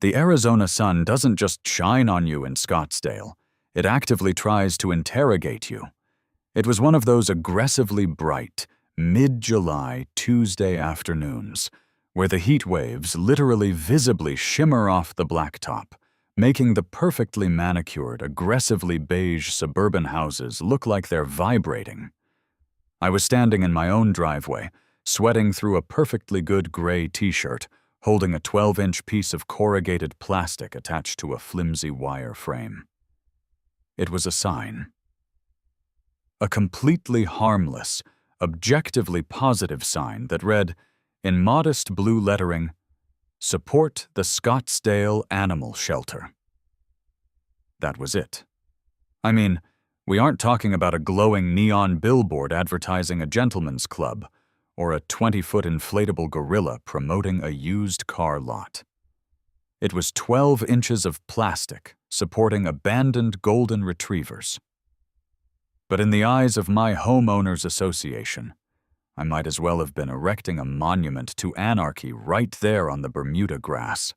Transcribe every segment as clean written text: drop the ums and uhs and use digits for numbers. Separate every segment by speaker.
Speaker 1: The Arizona sun doesn't just shine on you in Scottsdale. It actively tries to interrogate you. It was one of those aggressively bright, mid-July Tuesday afternoons, where the heat waves literally visibly shimmer off the blacktop, making the perfectly manicured, aggressively beige suburban houses look like they're vibrating. I was standing in my own driveway, sweating through a perfectly good gray t-shirt, holding a 12-inch piece of corrugated plastic attached to a flimsy wire frame. It was a sign. A completely harmless, objectively positive sign that read, in modest blue lettering, "Support the Scottsdale Animal Shelter." That was it. I mean, we aren't talking about a glowing neon billboard advertising a gentleman's club, or a 20-foot inflatable gorilla promoting a used car lot. It was 12 inches of plastic supporting abandoned golden retrievers. But in the eyes of my homeowners association, I might as well have been erecting a monument to anarchy right there on the Bermuda grass.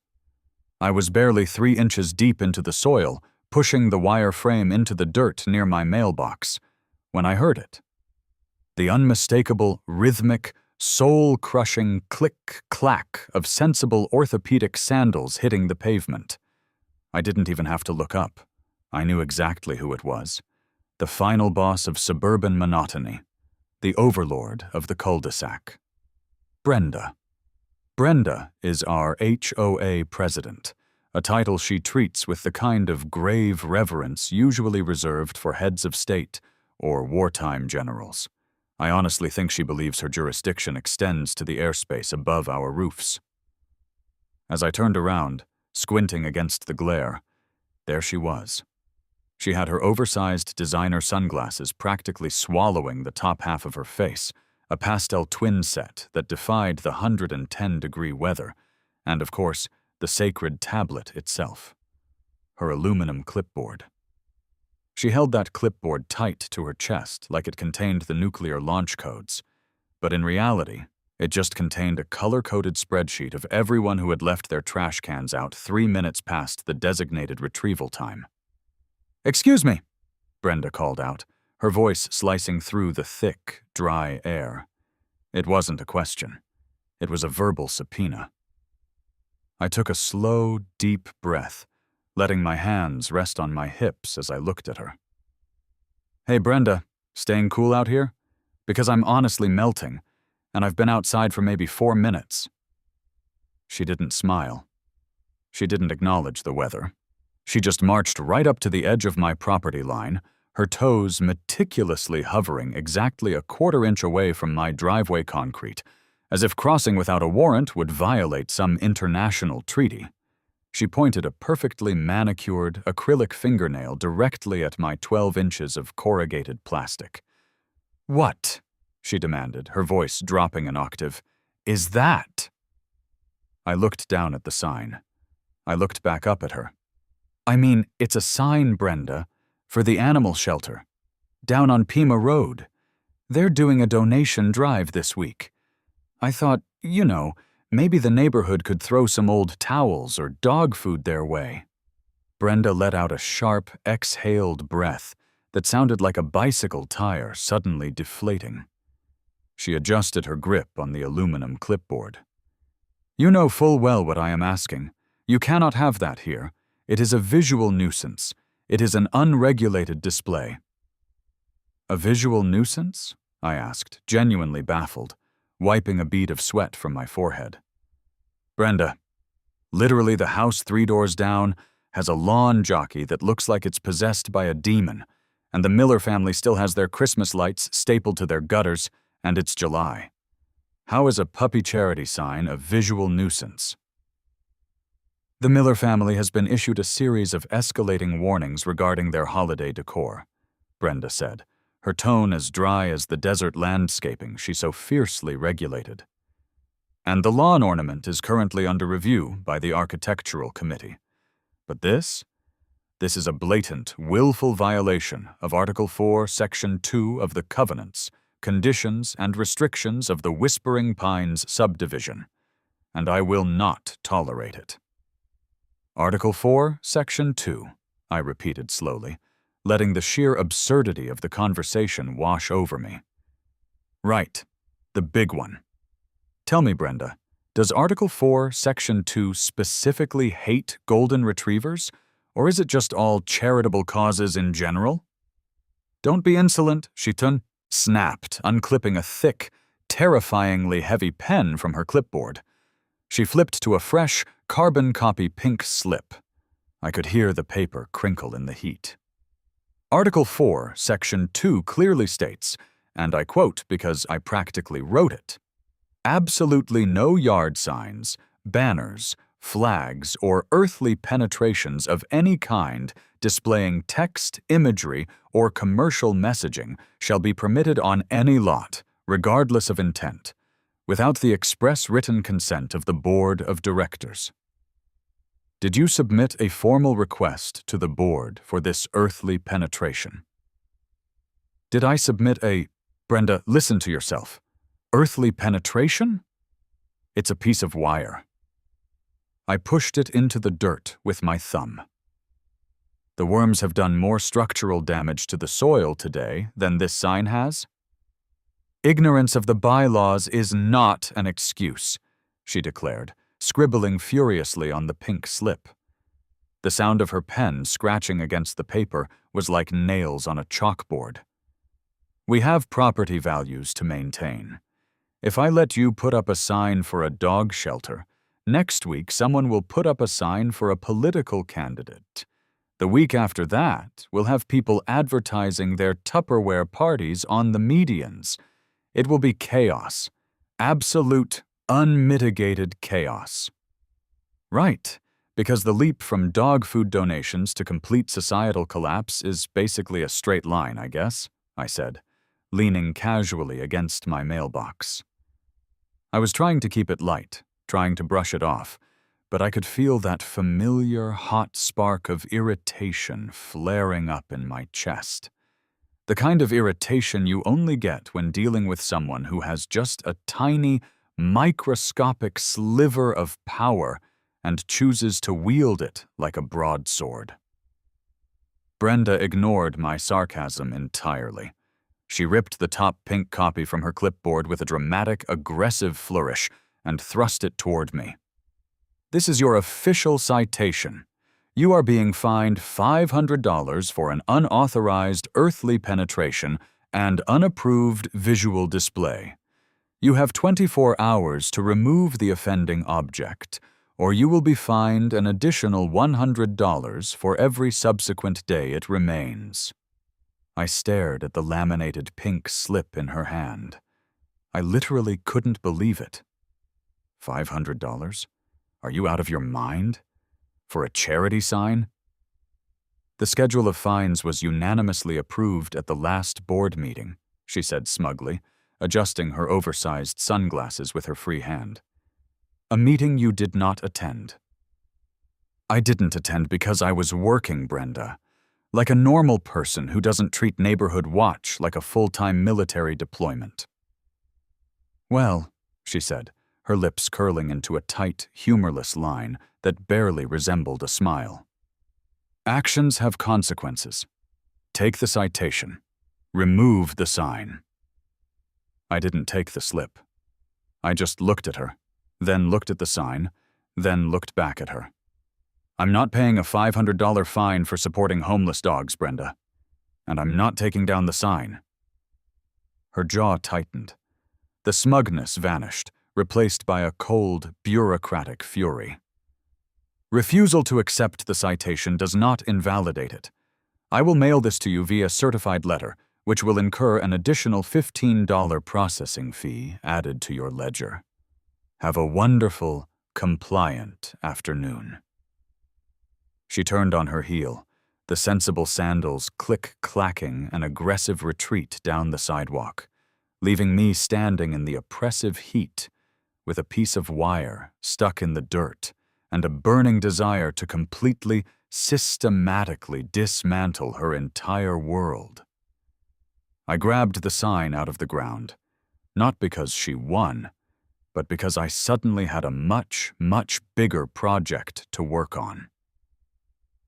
Speaker 1: I was barely 3 inches deep into the soil, pushing the wire frame into the dirt near my mailbox, when I heard it. The unmistakable, rhythmic, soul-crushing click-clack of sensible orthopedic sandals hitting the pavement. I didn't even have to look up. I knew exactly who it was. The final boss of suburban monotony. The overlord of the cul-de-sac. Brenda. Brenda is our HOA President, a title she treats with the kind of grave reverence usually reserved for heads of state or wartime generals. I honestly think she believes her jurisdiction extends to the airspace above our roofs. As I turned around, squinting against the glare, there she was. She had her oversized designer sunglasses practically swallowing the top half of her face, a pastel twinset that defied the 110-degree weather, and of course, the sacred tablet itself. Her aluminum clipboard. She held that clipboard tight to her chest like it contained the nuclear launch codes, but in reality, it just contained a color-coded spreadsheet of everyone who had left their trash cans out 3 minutes past the designated retrieval time. "Excuse me," Brenda called out, her voice slicing through the thick, dry air. It wasn't a question. It was a verbal subpoena. I took a slow, deep breath, letting my hands rest on my hips as I looked at her. "Hey, Brenda, staying cool out here? Because I'm honestly melting, and I've been outside for maybe 4 minutes. She didn't smile. She didn't acknowledge the weather. She just marched right up to the edge of my property line, her toes meticulously hovering exactly a 1/4 inch away from my driveway concrete, as if crossing without a warrant would violate some international treaty. She pointed a perfectly manicured acrylic fingernail directly at my 12 inches of corrugated plastic. "What?" she demanded, her voice dropping an octave. "Is that?" I looked down at the sign. I looked back up at her. "I mean, it's a sign, Brenda, for the animal shelter, down on Pima Road. They're doing a donation drive this week. I thought, maybe the neighborhood could throw some old towels or dog food their way." Brenda let out a sharp, exhaled breath that sounded like a bicycle tire suddenly deflating. She adjusted her grip on the aluminum clipboard. "You know full well what I am asking. You cannot have that here. It is a visual nuisance. It is an unregulated display." "A visual nuisance?" I asked, genuinely baffled, wiping a bead of sweat from my forehead. "Brenda, literally the house 3 doors down has a lawn jockey that looks like it's possessed by a demon, and the Miller family still has their Christmas lights stapled to their gutters, and it's July. How is a puppy charity sign a visual nuisance?" "The Miller family has been issued a series of escalating warnings regarding their holiday decor," Brenda said, her tone as dry as the desert landscaping she so fiercely regulated. "And the lawn ornament is currently under review by the Architectural Committee. But this is a blatant, willful violation of Article 4, Section 2 of the Covenants, Conditions, and Restrictions of the Whispering Pines subdivision, and I will not tolerate it." Article 4, Section 2, I repeated slowly, letting the sheer absurdity of the conversation wash over me. Right, the big one. Tell me, Brenda, does Article 4, Section 2 specifically hate golden retrievers, or is it just all charitable causes in general? Don't be insolent, she snapped, unclipping a thick, terrifyingly heavy pen from her clipboard. She flipped to a fresh, carbon copy pink slip. I could hear the paper crinkle in the heat. Article 4, Section 2 clearly states, and I quote because I practically wrote it, absolutely no yard signs, banners, flags, or earthly penetrations of any kind displaying text, imagery, or commercial messaging shall be permitted on any lot, regardless of intent, without the express written consent of the Board of Directors. Did you submit a formal request to the board for this earthly penetration? Did I submit a— Brenda, listen to yourself. Earthly penetration? It's a piece of wire. I pushed it into the dirt with my thumb. The worms have done more structural damage to the soil today than this sign has. Ignorance of the bylaws is not an excuse, she declared, scribbling furiously on the pink slip. The sound of her pen scratching against the paper was like nails on a chalkboard. We have property values to maintain. If I let you put up a sign for a dog shelter, next week someone will put up a sign for a political candidate. The week after that, we'll have people advertising their Tupperware parties on the medians. It will be chaos. Absolute, unmitigated chaos. Right, because the leap from dog food donations to complete societal collapse is basically a straight line, I guess, I said, leaning casually against my mailbox. I was trying to keep it light, trying to brush it off, but I could feel that familiar hot spark of irritation flaring up in my chest. The kind of irritation you only get when dealing with someone who has just a tiny, microscopic sliver of power and chooses to wield it like a broadsword. Brenda ignored my sarcasm entirely. She ripped the top pink copy from her clipboard with a dramatic, aggressive flourish and thrust it toward me. This is your official citation. You are being fined $500 for an unauthorized earthly penetration and unapproved visual display. You have 24 hours to remove the offending object, or you will be fined an additional $100 for every subsequent day it remains. I stared at the laminated pink slip in her hand. I literally couldn't believe it. $500? Are you out of your mind? For a charity sign? The schedule of fines was unanimously approved at the last board meeting, she said smugly, adjusting her oversized sunglasses with her free hand. A meeting you did not attend. I didn't attend because I was working, Brenda. Like a normal person who doesn't treat neighborhood watch like a full-time military deployment. Well, she said, her lips curling into a tight, humorless line that barely resembled a smile. Actions have consequences. Take the citation. Remove the sign. I didn't take the slip. I just looked at her, then looked at the sign, then looked back at her. I'm not paying a $500 fine for supporting homeless dogs, Brenda. And I'm not taking down the sign. Her jaw tightened. The smugness vanished, replaced by a cold, bureaucratic fury. Refusal to accept the citation does not invalidate it. I will mail this to you via certified letter, which will incur an additional $15 processing fee added to your ledger. Have a wonderful, compliant afternoon. She turned on her heel, the sensible sandals click-clacking an aggressive retreat down the sidewalk, leaving me standing in the oppressive heat with a piece of wire stuck in the dirt and a burning desire to completely, systematically dismantle her entire world. I grabbed the sign out of the ground, not because she won, but because I suddenly had a much, much bigger project to work on.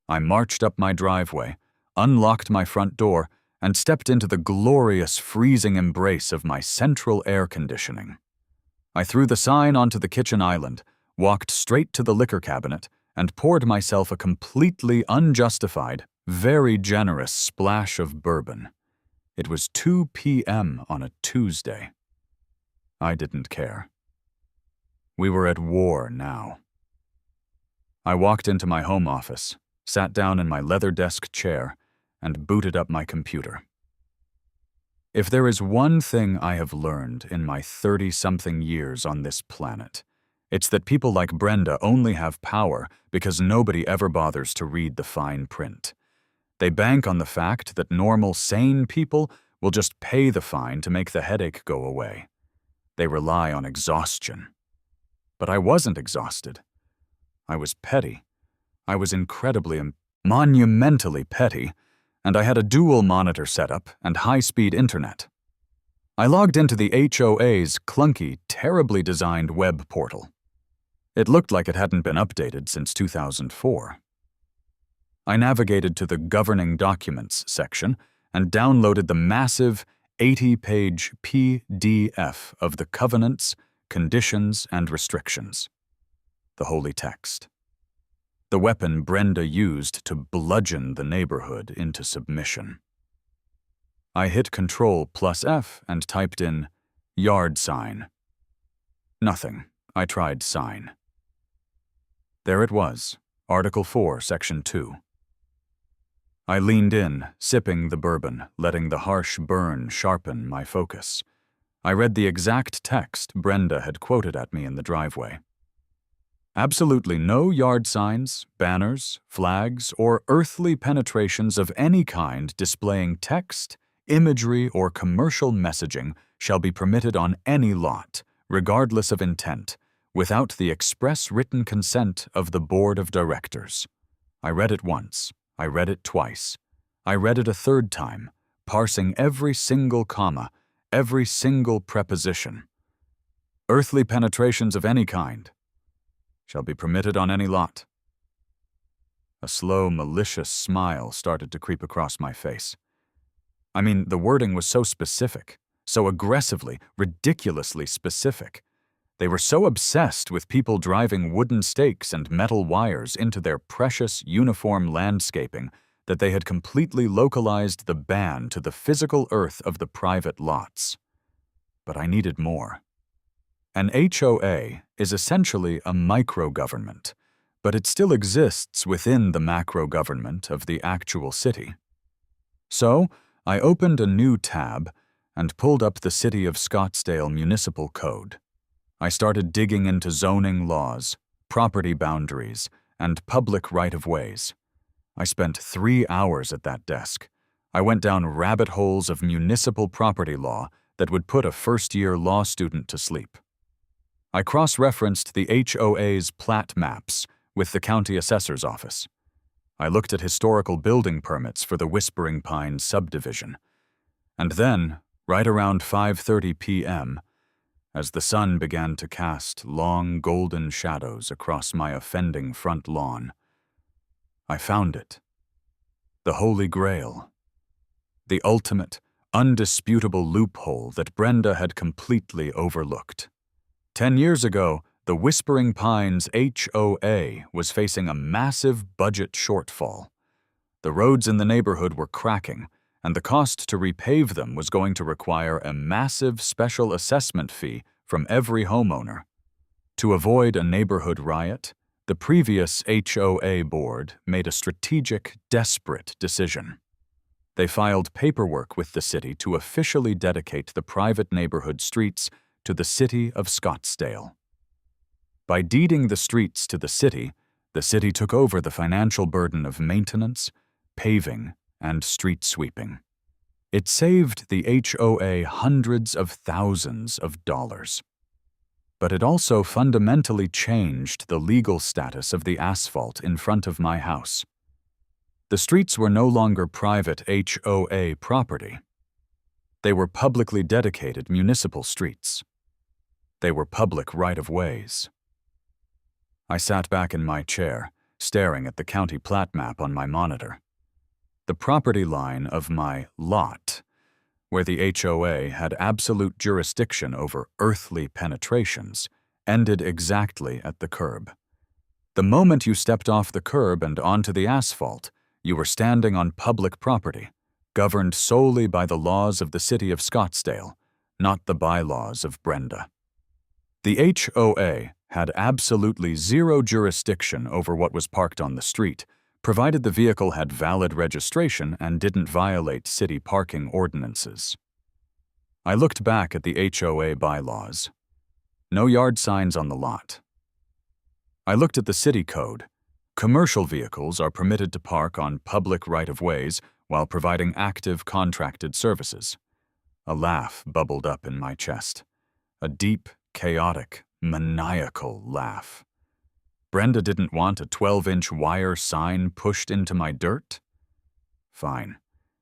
Speaker 1: I marched up my driveway, unlocked my front door, and stepped into the glorious freezing embrace of my central air conditioning. I threw the sign onto the kitchen island, walked straight to the liquor cabinet, and poured myself a completely unjustified, very generous splash of bourbon. It was 2 p.m. on a Tuesday. I didn't care. We were at war now. I walked into my home office, sat down in my leather desk chair, and booted up my computer. If there is one thing I have learned in my 30-something years on this planet, it's that people like Brenda only have power because nobody ever bothers to read the fine print. They bank on the fact that normal, sane people will just pay the fine to make the headache go away. They rely on exhaustion. But I wasn't exhausted. I was petty. I was incredibly, monumentally petty, and I had a dual monitor setup and high-speed internet. I logged into the HOA's clunky, terribly designed web portal. It looked like it hadn't been updated since 2004. I navigated to the Governing Documents section and downloaded the massive 80-page PDF of the covenants, conditions, and restrictions. The holy text. The weapon Brenda used to bludgeon the neighborhood into submission. I hit Ctrl+F and typed in yard sign. Nothing. I tried sign. There it was, Article 4, Section 2. I leaned in, sipping the bourbon, letting the harsh burn sharpen my focus. I read the exact text Brenda had quoted at me in the driveway. Absolutely no yard signs, banners, flags, or earthly penetrations of any kind displaying text, imagery, or commercial messaging shall be permitted on any lot, regardless of intent, without the express written consent of the Board of Directors. I read it once. I read it twice. I read it a third time, parsing every single comma, every single preposition. Earthly penetrations of any kind shall be permitted on any lot. A slow, malicious smile started to creep across my face. I mean, the wording was so specific, so aggressively, ridiculously specific. They were so obsessed with people driving wooden stakes and metal wires into their precious uniform landscaping that they had completely localized the ban to the physical earth of the private lots. But I needed more. An HOA is essentially a micro-government, but it still exists within the macro-government of the actual city. So, I opened a new tab and pulled up the City of Scottsdale Municipal Code. I started digging into zoning laws, property boundaries, and public right-of-ways. I spent 3 hours at that desk. I went down rabbit holes of municipal property law that would put a first-year law student to sleep. I cross-referenced the HOA's plat maps with the county assessor's office. I looked at historical building permits for the Whispering Pines subdivision. And then, right around 5:30 p.m., as the sun began to cast long golden shadows across my offending front lawn, I found it. The Holy Grail. The ultimate, undisputable loophole that Brenda had completely overlooked. 10 years ago, the Whispering Pines HOA was facing a massive budget shortfall. The roads in the neighborhood were cracking, and the cost to repave them was going to require a massive special assessment fee from every homeowner. To avoid a neighborhood riot, the previous HOA board made a strategic, desperate decision. They filed paperwork with the city to officially dedicate the private neighborhood streets to the City of Scottsdale. By deeding the streets to the city took over the financial burden of maintenance, paving, and street sweeping. It saved the HOA hundreds of thousands of dollars. But it also fundamentally changed the legal status of the asphalt in front of my house. The streets were no longer private HOA property. They were publicly dedicated municipal streets. They were public right-of-ways. I sat back in my chair, staring at the county plat map on my monitor. The property line of my lot, where the HOA had absolute jurisdiction over earthly penetrations, ended exactly at the curb. The moment you stepped off the curb and onto the asphalt, you were standing on public property, governed solely by the laws of the city of Scottsdale, not the bylaws of Brenda. The HOA had absolutely zero jurisdiction over what was parked on the street, provided the vehicle had valid registration and didn't violate city parking ordinances. I looked back at the HOA bylaws. No yard signs on the lot. I looked at the city code. Commercial vehicles are permitted to park on public right-of-ways while providing active contracted services. A laugh bubbled up in my chest. A deep, chaotic, maniacal laugh. Brenda didn't want a 12-inch wire sign pushed into my dirt? Fine.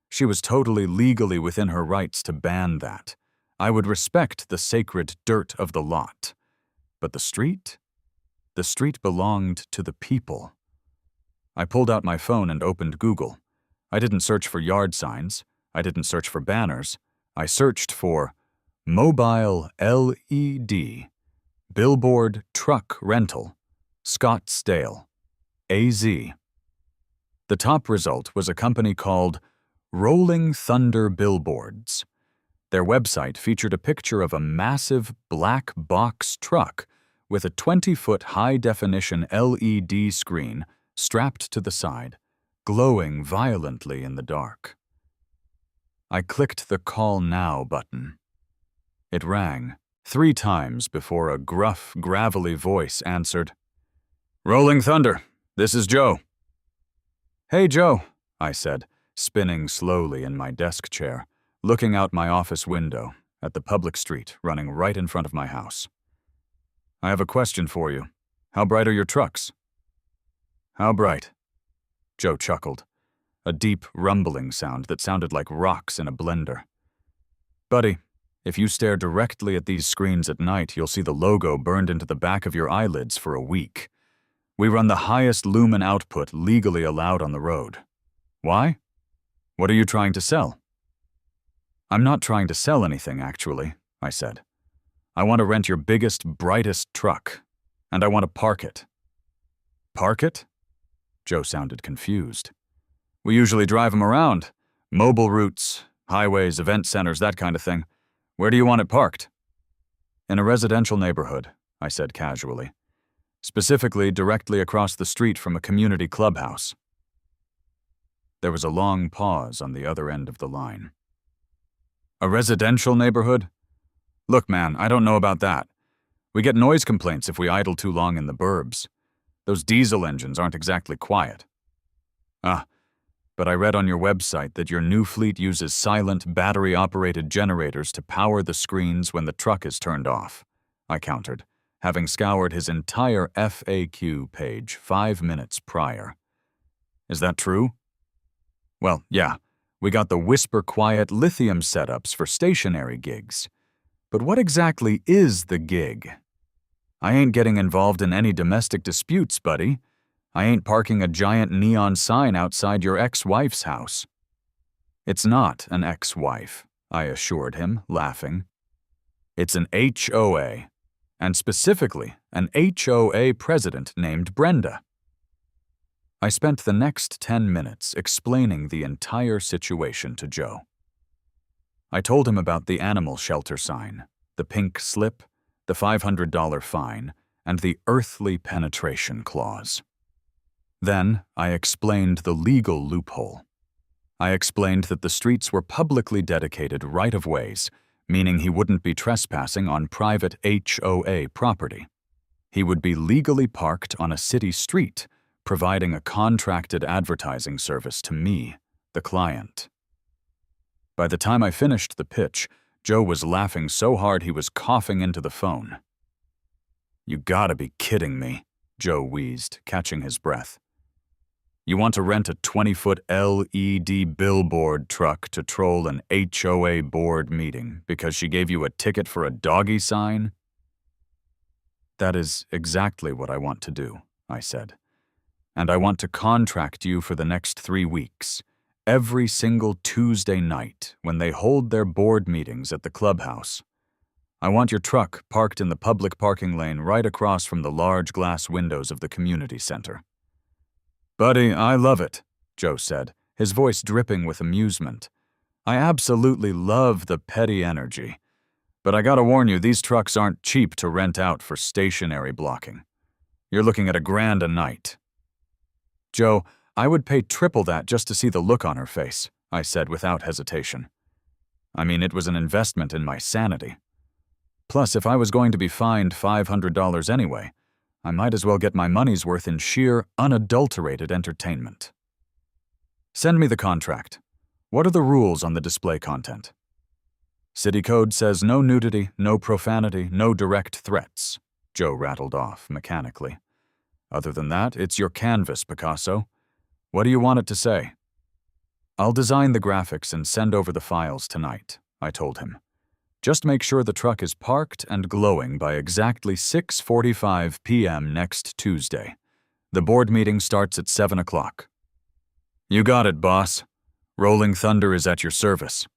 Speaker 1: She was totally legally within her rights to ban that. I would respect the sacred dirt of the lot. But the street? The street belonged to the people. I pulled out my phone and opened Google. I didn't search for yard signs. I didn't search for banners. I searched for mobile LED, Billboard truck rental, Scottsdale, AZ. The top result was a company called Rolling Thunder Billboards. Their website featured a picture of a massive black box truck with a 20-foot high-definition LED screen strapped to the side, glowing violently in the dark. I clicked the Call Now button. It rang 3 times before a gruff, gravelly voice answered. "Rolling Thunder, this is Joe." "Hey, Joe," I said, spinning slowly in my desk chair, looking out my office window at the public street running right in front of my house. "I have a question for you. How bright are your trucks?" "How bright?" Joe chuckled, a deep rumbling sound that sounded like rocks in a blender. "Buddy, if you stare directly at these screens at night, you'll see the logo burned into the back of your eyelids for a week. We run the highest lumen output legally allowed on the road. Why? What are you trying to sell?" "I'm not trying to sell anything, actually," I said. "I want to rent your biggest, brightest truck, and I want to park it." "Park it?" Joe sounded confused. "We usually drive them around. Mobile routes, highways, event centers, that kind of thing. Where do you want it parked?" "In a residential neighborhood," I said casually. "Specifically directly across the street from a community clubhouse." There was a long pause on the other end of the line. "A residential neighborhood? Look, man, I don't know about that. We get noise complaints if we idle too long in the burbs. Those diesel engines aren't exactly quiet." "Ah, but I read on your website that your new fleet uses silent, battery-operated generators to power the screens when the truck is turned off," I countered, having scoured his entire FAQ page 5 minutes prior. "Is that true?" "Well, yeah, we got the whisper-quiet lithium setups for stationary gigs. But what exactly is the gig? I ain't getting involved in any domestic disputes, buddy. I ain't parking a giant neon sign outside your ex-wife's house." "It's not an ex-wife," I assured him, laughing. "It's an HOA, and specifically an HOA president named Brenda." I spent the next 10 minutes explaining the entire situation to Joe. I told him about the animal shelter sign, the pink slip, the $500 fine, and the earthly penetration clause. Then I explained the legal loophole. I explained that the streets were publicly dedicated right-of-ways, meaning he wouldn't be trespassing on private HOA property. He would be legally parked on a city street, providing a contracted advertising service to me, the client. By the time I finished the pitch, Joe was laughing so hard he was coughing into the phone. "You gotta be kidding me," Joe wheezed, catching his breath. "You want to rent a 20-foot LED billboard truck to troll an HOA board meeting because she gave you a ticket for a doggy sign?" "That is exactly what I want to do," I said. And I want to contract you for the next 3 weeks, every single Tuesday night when they hold their board meetings at the clubhouse. I want your truck parked in the public parking lane right across from the large glass windows of the community center." "Buddy, I love it," Joe said, his voice dripping with amusement. "I absolutely love the petty energy. But I gotta warn you, these trucks aren't cheap to rent out for stationary blocking. You're looking at $1,000 a night." "Joe, I would pay triple that just to see the look on her face," I said without hesitation. I mean, it was an investment in my sanity. Plus, if I was going to be fined $500 anyway, I might as well get my money's worth in sheer, unadulterated entertainment. "Send me the contract. What are the rules on the display content?" "City code says no nudity, no profanity, no direct threats," Joe rattled off mechanically. "Other than that, it's your canvas, Picasso. What do you want it to say?" "I'll design the graphics and send over the files tonight," I told him. "Just make sure the truck is parked and glowing by exactly 6:45 p.m. next Tuesday. The board meeting starts at 7 o'clock. "You got it, boss. Rolling Thunder is at your service."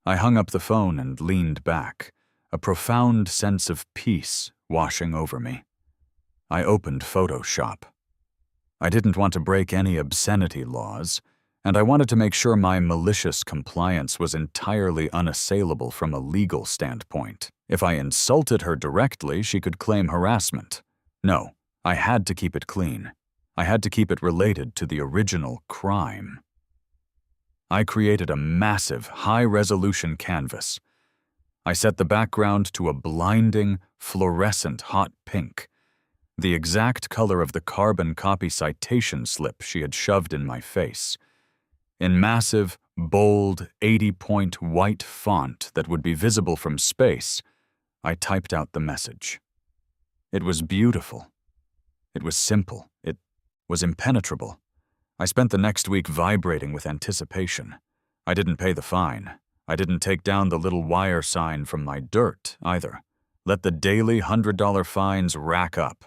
Speaker 1: I hung up the phone and leaned back, a profound sense of peace washing over me. I opened Photoshop. I didn't want to break any obscenity laws, and I wanted to make sure my malicious compliance was entirely unassailable from a legal standpoint. If I insulted her directly, she could claim harassment. No, I had to keep it clean. I had to keep it related to the original crime. I created a massive, high-resolution canvas. I set the background to a blinding, fluorescent hot pink, the exact color of the carbon copy citation slip she had shoved in my face. In massive, bold, 80-point white font that would be visible from space, I typed out the message. It was beautiful. It was simple. It was impenetrable. I spent the next week vibrating with anticipation. I didn't pay the fine. I didn't take down the little wire sign from my dirt, either. Let the daily $100 fines rack up.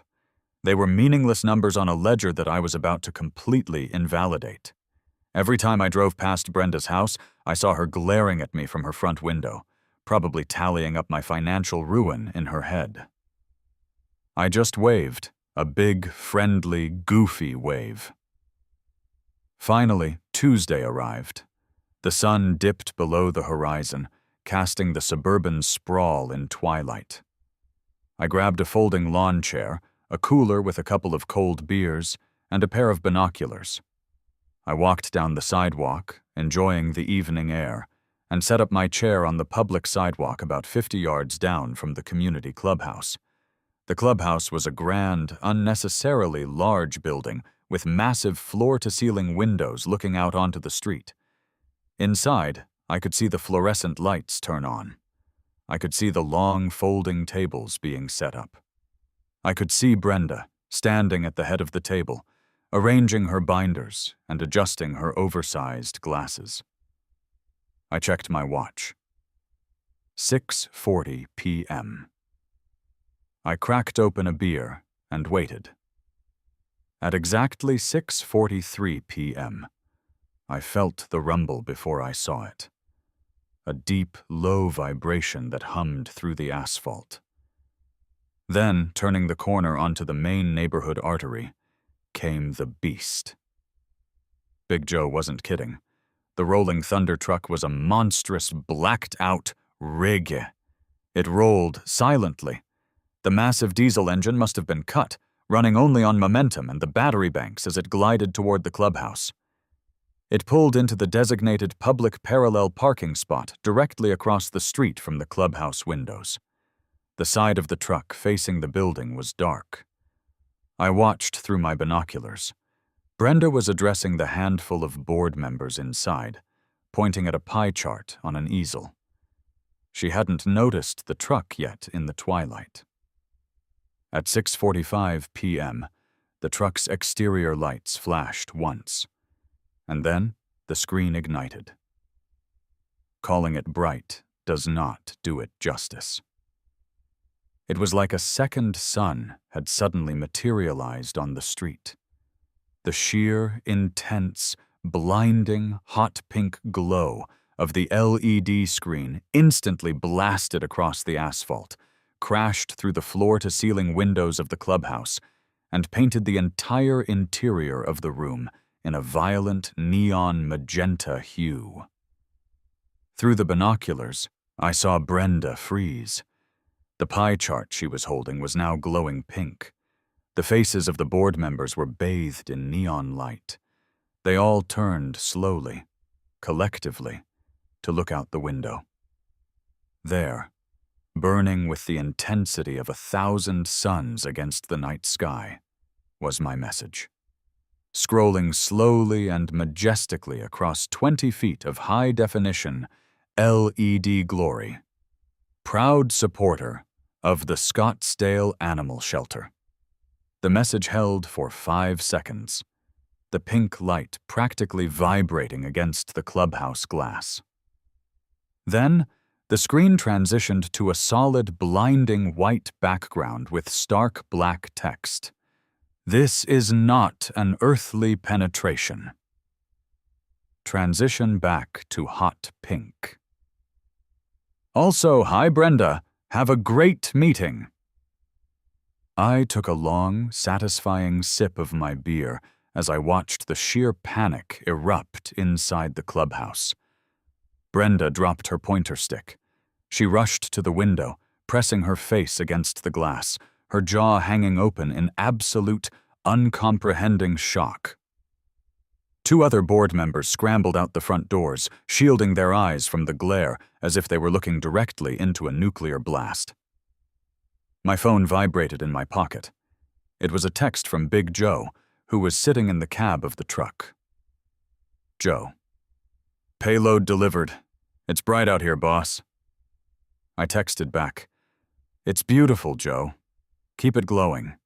Speaker 1: They were meaningless numbers on a ledger that I was about to completely invalidate. Every time I drove past Brenda's house, I saw her glaring at me from her front window, probably tallying up my financial ruin in her head. I just waved, a big, friendly, goofy wave. Finally, Tuesday arrived. The sun dipped below the horizon, casting the suburban sprawl in twilight. I grabbed a folding lawn chair, a cooler with a couple of cold beers, and a pair of binoculars. I walked down the sidewalk, enjoying the evening air, and set up my chair on the public sidewalk about 50 yards down from the community clubhouse. The clubhouse was a grand, unnecessarily large building with massive floor-to-ceiling windows looking out onto the street. Inside, I could see the fluorescent lights turn on. I could see the long, folding tables being set up. I could see Brenda, standing at the head of the table, arranging her binders and adjusting her oversized glasses. I checked my watch. 6:40 p.m. I cracked open a beer and waited. At exactly 6:43 p.m., I felt the rumble before I saw it. A deep, low vibration that hummed through the asphalt. Then, turning the corner onto the main neighborhood artery, came the beast. Big Joe wasn't kidding. The Rolling Thunder truck was a monstrous, blacked-out rig. It rolled silently. The massive diesel engine must have been cut, running only on momentum and the battery banks as it glided toward the clubhouse. It pulled into the designated public parallel parking spot directly across the street from the clubhouse windows. The side of the truck facing the building was dark. I watched through my binoculars. Brenda was addressing the handful of board members inside, pointing at a pie chart on an easel. She hadn't noticed the truck yet in the twilight. At 6:45 p.m., the truck's exterior lights flashed once, and then the screen ignited. Calling it bright does not do it justice. It was like a second sun had suddenly materialized on the street. The sheer, intense, blinding, hot pink glow of the LED screen instantly blasted across the asphalt, crashed through the floor-to-ceiling windows of the clubhouse, and painted the entire interior of the room in a violent neon magenta hue. Through the binoculars, I saw Brenda freeze. The pie chart she was holding was now glowing pink. The faces of the board members were bathed in neon light. They all turned slowly, collectively, to look out the window. There, burning with the intensity of 1,000 suns against the night sky, was my message. Scrolling slowly and majestically across 20 feet of high-definition LED glory. Proud supporter of the Scottsdale Animal Shelter. The message held for 5 seconds, the pink light practically vibrating against the clubhouse glass. Then, the screen transitioned to a solid, blinding white background with stark black text. "This is not an earthly penetration." Transition back to hot pink. "Also, hi Brenda, have a great meeting." I took a long, satisfying sip of my beer as I watched the sheer panic erupt inside the clubhouse. Brenda dropped her pointer stick. She rushed to the window, pressing her face against the glass, her jaw hanging open in absolute, uncomprehending shock. 2 other board members scrambled out the front doors, shielding their eyes from the glare as if they were looking directly into a nuclear blast. My phone vibrated in my pocket. It was a text from Big Joe, who was sitting in the cab of the truck. Joe. "Payload delivered. It's bright out here, boss." I texted back, "It's beautiful, Joe. Keep it glowing."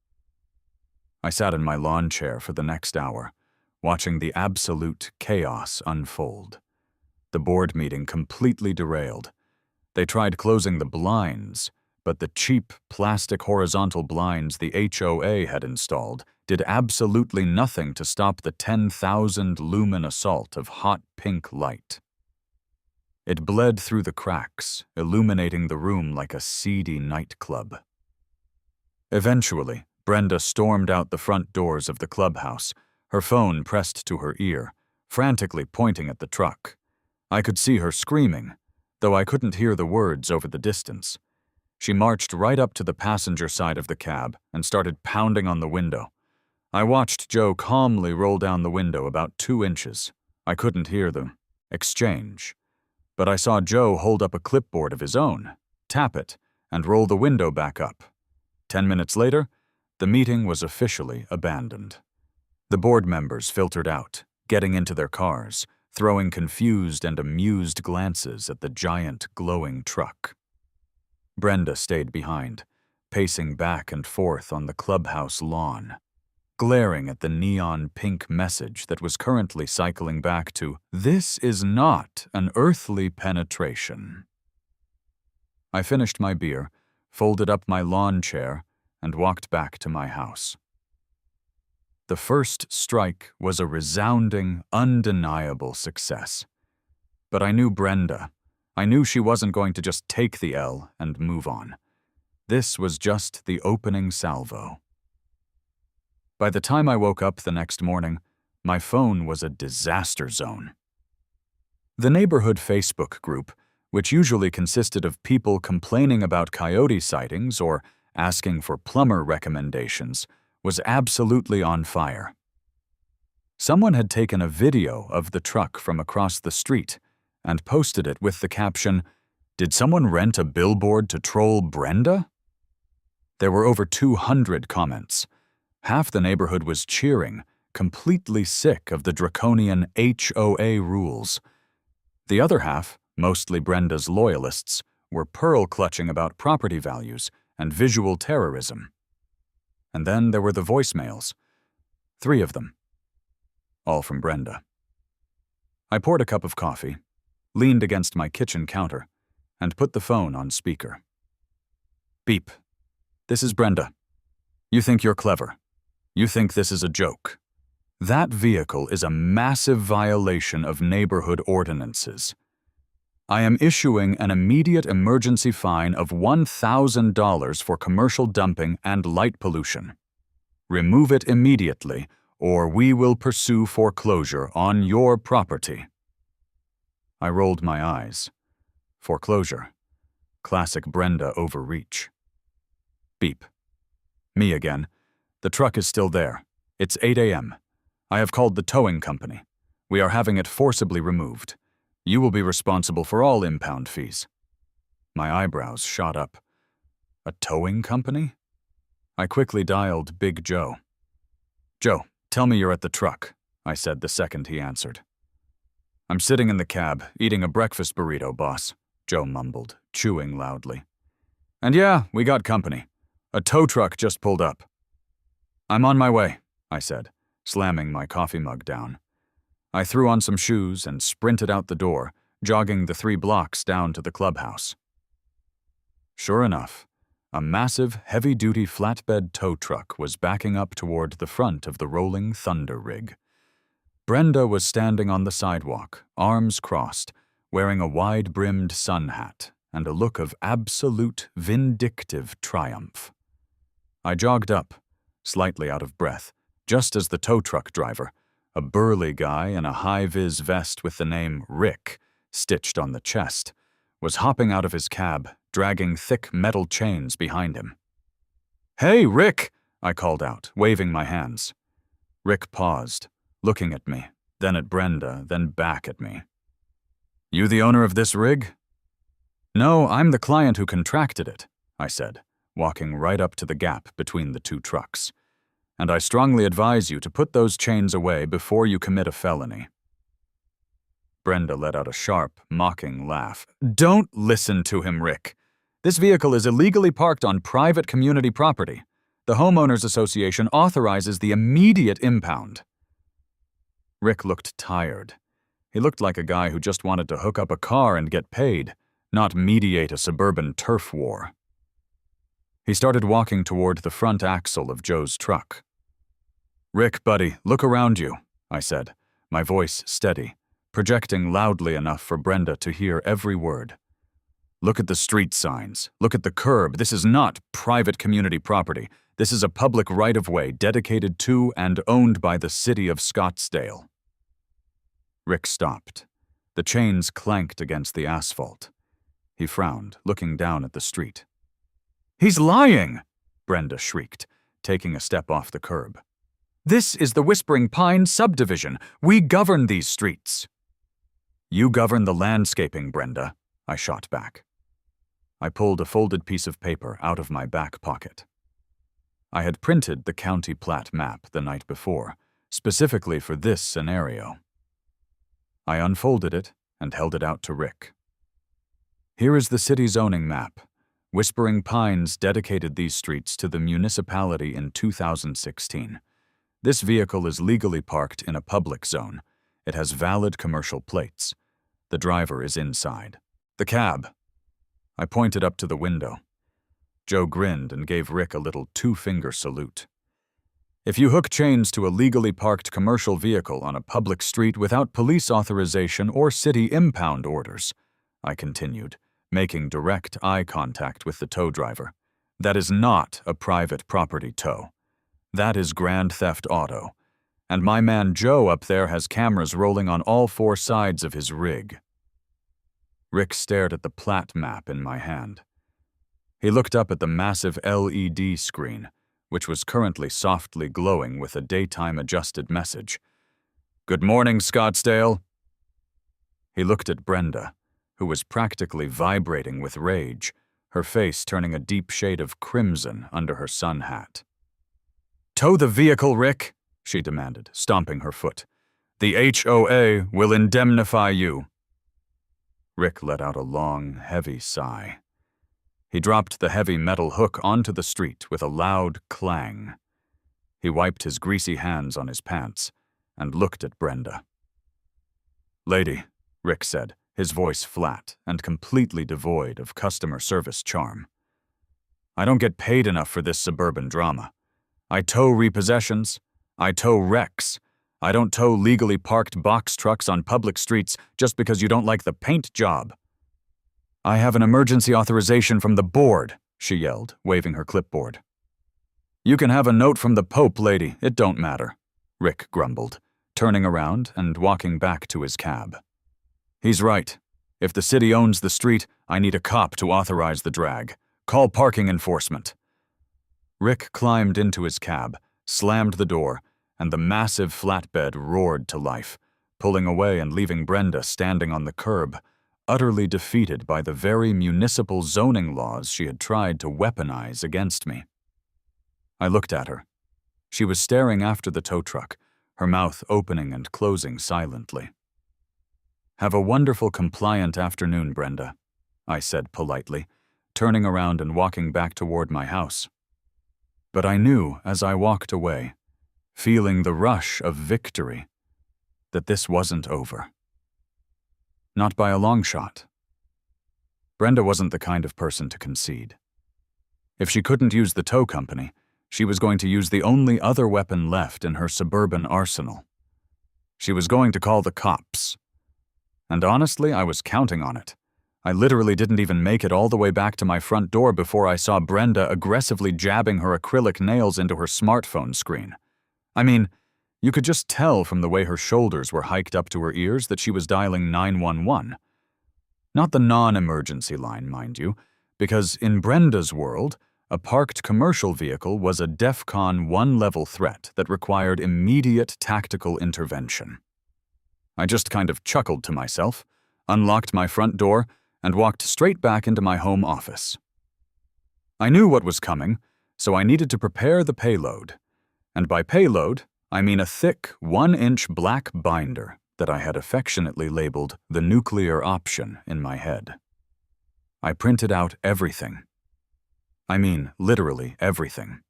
Speaker 1: I sat in my lawn chair for the next hour, watching the absolute chaos unfold. The board meeting completely derailed. They tried closing the blinds, but the cheap plastic horizontal blinds the HOA had installed did absolutely nothing to stop the 10,000 lumen assault of hot pink light. It bled through the cracks, illuminating the room like a seedy nightclub. Eventually, Brenda stormed out the front doors of the clubhouse, her phone pressed to her ear, frantically pointing at the truck. I could see her screaming, though I couldn't hear the words over the distance. She marched right up to the passenger side of the cab and started pounding on the window. I watched Joe calmly roll down the window about 2 inches. I couldn't hear them exchange, but I saw Joe hold up a clipboard of his own, tap it, and roll the window back up. 10 minutes later, the meeting was officially abandoned. The board members filtered out, getting into their cars, throwing confused and amused glances at the giant glowing truck. Brenda stayed behind, pacing back and forth on the clubhouse lawn, glaring at the neon pink message that was currently cycling back to, "This is not an earthly penetration." I finished my beer, folded up my lawn chair, and walked back to my house. The first strike was a resounding, undeniable success. But I knew Brenda. I knew she wasn't going to just take the L and move on. This was just the opening salvo. By the time I woke up the next morning, my phone was a disaster zone. The neighborhood Facebook group, which usually consisted of people complaining about coyote sightings or asking for plumber recommendations, was absolutely on fire. Someone had taken a video of the truck from across the street and posted it with the caption, "Did someone rent a billboard to troll Brenda?" There were over 200 comments. Half the neighborhood was cheering, completely sick of the draconian HOA rules. The other half, mostly Brenda's loyalists, were pearl-clutching about property values and visual terrorism. And then there were the voicemails. 3 of them. All from Brenda. I poured a cup of coffee, leaned against my kitchen counter, and put the phone on speaker. "Beep. This is Brenda. You think you're clever. You think this is a joke. That vehicle is a massive violation of neighborhood ordinances. I am issuing an immediate emergency fine of $1,000 for commercial dumping and light pollution. Remove it immediately, or we will pursue foreclosure on your property." I rolled my eyes. Foreclosure. Classic Brenda overreach. Beep. Me again. The truck is still there. It's 8 a.m. I have called the towing company. We are having it forcibly removed. You will be responsible for all impound fees. My eyebrows shot up. A towing company? I quickly dialed Big Joe. "Joe, tell me you're at the truck," I said the second he answered. "I'm sitting in the cab, eating a breakfast burrito, boss," Joe mumbled, chewing loudly. "And yeah, we got company. A tow truck just pulled up." "I'm on my way," I said, slamming my coffee mug down. I threw on some shoes and sprinted out the door, jogging the 3 blocks down to the clubhouse. Sure enough, a massive, heavy-duty flatbed tow truck was backing up toward the front of the Rolling Thunder rig. Brenda was standing on the sidewalk, arms crossed, wearing a wide-brimmed sun hat and a look of absolute vindictive triumph. I jogged up, slightly out of breath, just as the tow truck driver, a burly guy in a high-vis vest with the name Rick stitched on the chest, was hopping out of his cab, dragging thick metal chains behind him. "Hey, Rick!" I called out, waving my hands. Rick paused, looking at me, then at Brenda, then back at me. "You the owner of this rig?" "No, I'm the client who contracted it," I said, walking right up to the gap between the 2 trucks. "And I strongly advise you to put those chains away before you commit a felony." Brenda let out a sharp, mocking laugh. "Don't listen to him, Rick. This vehicle is illegally parked on private community property. The Homeowners Association authorizes the immediate impound." Rick looked tired. He looked like a guy who just wanted to hook up a car and get paid, not mediate a suburban turf war. He started walking toward the front axle of Joe's truck. "Rick, buddy, look around you," I said, my voice steady, projecting loudly enough for Brenda to hear every word. "Look at the street signs. Look at the curb. This is not private community property. This is a public right-of-way dedicated to and owned by the city of Scottsdale." Rick stopped. The chains clanked against the asphalt. He frowned, looking down at the street. "He's lying!" Brenda shrieked, taking a step off the curb. "This is the Whispering Pines subdivision. We govern these streets." "You govern the landscaping, Brenda," I shot back. I pulled a folded piece of paper out of my back pocket. I had printed the county plat map the night before, specifically for this scenario. I unfolded it and held it out to Rick. "Here is the city zoning map. Whispering Pines dedicated these streets to the municipality in 2016. This vehicle is legally parked in a public zone. It has valid commercial plates. The driver is inside. The cab." I pointed up to the window. Joe grinned and gave Rick a little 2-finger salute. "If you hook chains to a legally parked commercial vehicle on a public street without police authorization or city impound orders," I continued, making direct eye contact with the tow driver, "that is not a private property tow. That is grand theft auto. And my man Joe up there has cameras rolling on all 4 sides of his rig." Rick stared at the plat map in my hand. He looked up at the massive LED screen, which was currently softly glowing with a daytime-adjusted message. "Good morning, Scottsdale." He looked at Brenda, who was practically vibrating with rage, her face turning a deep shade of crimson under her sun hat. "Tow the vehicle, Rick," she demanded, stomping her foot. "The HOA will indemnify you." Rick let out a long, heavy sigh. He dropped the heavy metal hook onto the street with a loud clang. He wiped his greasy hands on his pants and looked at Brenda. "Lady," Rick said, his voice flat and completely devoid of customer service charm, "I don't get paid enough for this suburban drama. I tow repossessions. I tow wrecks. I don't tow legally parked box trucks on public streets just because you don't like the paint job." "I have an emergency authorization from the board," she yelled, waving her clipboard. "You can have a note from the Pope, lady, it don't matter," Rick grumbled, turning around and walking back to his cab. "He's right. If the city owns the street, I need a cop to authorize the drag. Call parking enforcement." Rick climbed into his cab, slammed the door, and the massive flatbed roared to life, pulling away and leaving Brenda standing on the curb, utterly defeated by the very municipal zoning laws she had tried to weaponize against me. I looked at her. She was staring after the tow truck, her mouth opening and closing silently. "Have a wonderful compliant afternoon, Brenda," I said politely, turning around and walking back toward my house. But I knew as I walked away, feeling the rush of victory, that this wasn't over. Not by a long shot. Brenda wasn't the kind of person to concede. If she couldn't use the tow company, she was going to use the only other weapon left in her suburban arsenal. She was going to call the cops. And honestly, I was counting on it. I literally didn't even make it all the way back to my front door before I saw Brenda aggressively jabbing her acrylic nails into her smartphone screen. I mean, you could just tell from the way her shoulders were hiked up to her ears that she was dialing 911. Not the non-emergency line, mind you, because in Brenda's world, a parked commercial vehicle was a DEFCON 1-level threat that required immediate tactical intervention. I just kind of chuckled to myself, unlocked my front door, and walked straight back into my home office. I knew what was coming, so I needed to prepare the payload. And by payload, I mean a thick, 1-inch black binder that I had affectionately labeled the nuclear option in my head. I printed out everything. I mean, literally everything.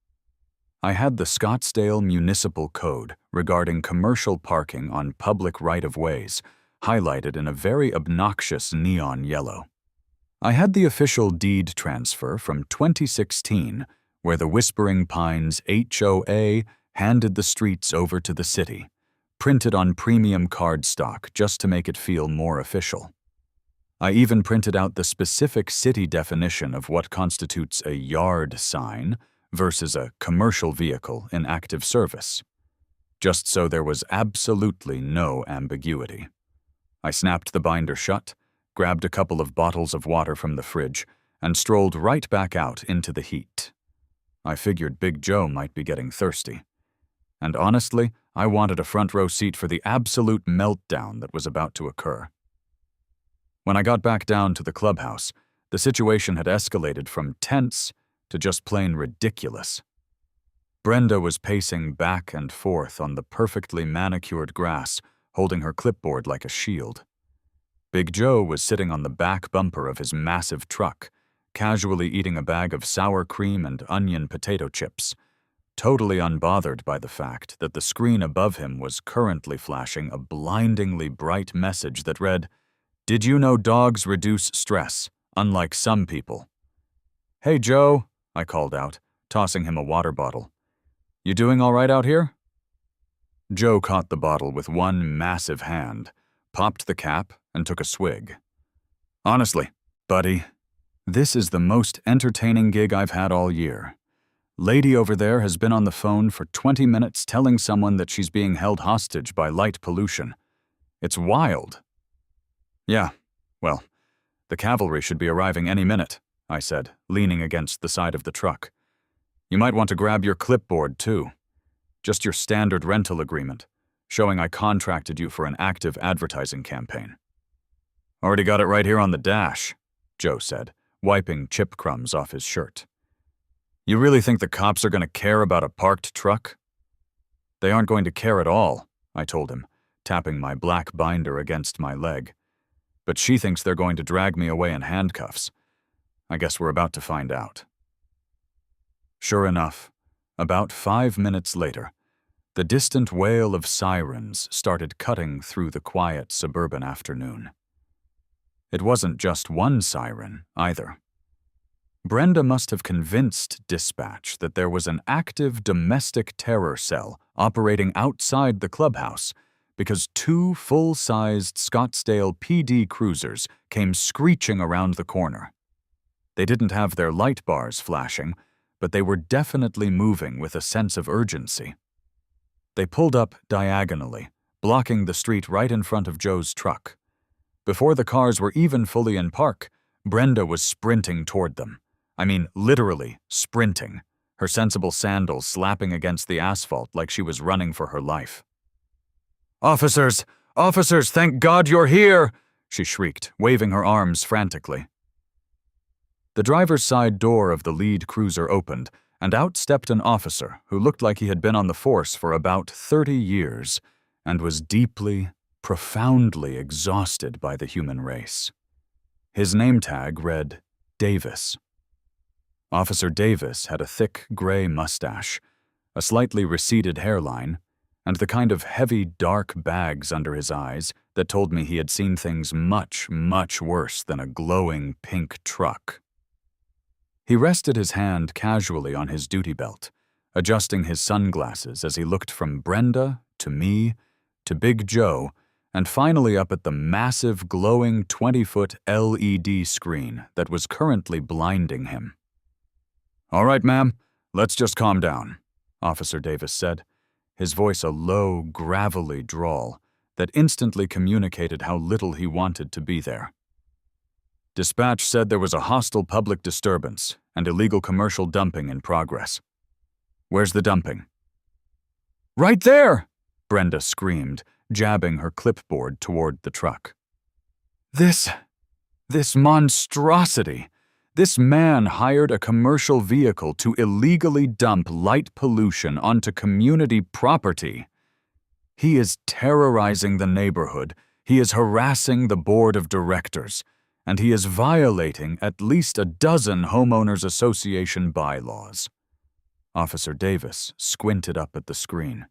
Speaker 1: I had the Scottsdale Municipal Code regarding commercial parking on public right-of-ways, highlighted in a very obnoxious neon yellow. I had the official deed transfer from 2016, where the Whispering Pines HOA handed the streets over to the city, printed on premium cardstock just to make it feel more official. I even printed out the specific city definition of what constitutes a yard sign versus a commercial vehicle in active service, just so there was absolutely no ambiguity. I snapped the binder shut, grabbed a couple of bottles of water from the fridge, and strolled right back out into the heat. I figured Big Joe might be getting thirsty. And honestly, I wanted a front row seat for the absolute meltdown that was about to occur. When I got back down to the clubhouse, the situation had escalated from tense to just plain ridiculous. Brenda was pacing back and forth on the perfectly manicured grass, holding her clipboard like a shield. Big Joe was sitting on the back bumper of his massive truck, casually eating a bag of sour cream and onion potato chips, totally unbothered by the fact that the screen above him was currently flashing a blindingly bright message that read, "Did you know dogs reduce stress, unlike some people?" "Hey, Joe," I called out, tossing him a water bottle. "You doing all right out here?" Joe caught the bottle with one massive hand, popped the cap, and took a swig. "Honestly, buddy, this is the most entertaining gig I've had all year. Lady over there has been on the phone for 20 minutes telling someone that she's being held hostage by light pollution. It's wild." "Yeah, well, the cavalry should be arriving any minute," I said, leaning against the side of the truck. "You might want to grab your clipboard, too. Just your standard rental agreement, showing I contracted you for an active advertising campaign." "Already got it right here on the dash," Joe said, wiping chip crumbs off his shirt. "You really think the cops are going to care about a parked truck?" "They aren't going to care at all," I told him, tapping my black binder against my leg. "But she thinks they're going to drag me away in handcuffs. I guess we're about to find out." Sure enough, about 5 minutes later, the distant wail of sirens started cutting through the quiet suburban afternoon. It wasn't just one siren, either. Brenda must have convinced dispatch that there was an active domestic terror cell operating outside the clubhouse, because two full-sized Scottsdale PD cruisers came screeching around the corner. They didn't have their light bars flashing, but they were definitely moving with a sense of urgency. They pulled up diagonally, blocking the street right in front of Joe's truck. Before the cars were even fully in park, Brenda was sprinting toward them. I mean, literally sprinting, her sensible sandals slapping against the asphalt like she was running for her life. "Officers! Officers, thank God you're here!" she shrieked, waving her arms frantically. The driver's side door of the lead cruiser opened, and out stepped an officer who looked like he had been on the force for about 30 years and was deeply, profoundly exhausted by the human race. His name tag read Davis. Officer Davis had a thick gray mustache, a slightly receded hairline, and the kind of heavy, dark bags under his eyes that told me he had seen things much, much worse than a glowing pink truck. He rested his hand casually on his duty belt, adjusting his sunglasses as he looked from Brenda to me to Big Joe, and finally up at the massive, glowing 20-foot LED screen that was currently blinding him. "All right, ma'am, let's just calm down," Officer Davis said, his voice a low, gravelly drawl that instantly communicated how little he wanted to be there. "Dispatch said there was a hostile public disturbance and illegal commercial dumping in progress. Where's the dumping?" "Right there!" Brenda screamed, jabbing her clipboard toward the truck. This monstrosity! This man hired a commercial vehicle to illegally dump light pollution onto community property. He is terrorizing the neighborhood, he is harassing the board of directors, and he is violating at least a dozen homeowners association bylaws. Officer Davis squinted up at the screen.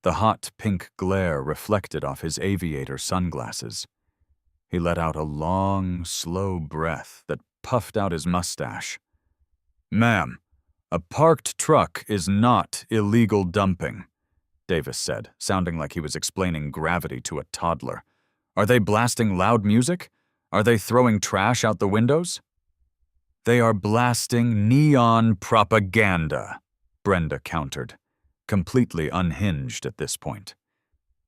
Speaker 1: The hot pink glare reflected off his aviator sunglasses. He let out a long, slow breath that puffed out his mustache. "Ma'am, a parked truck is not illegal dumping," Davis said, sounding like he was explaining gravity to a toddler. "Are they blasting loud music? Are they throwing trash out the windows?" "They are blasting neon propaganda," Brenda countered, completely unhinged at this point.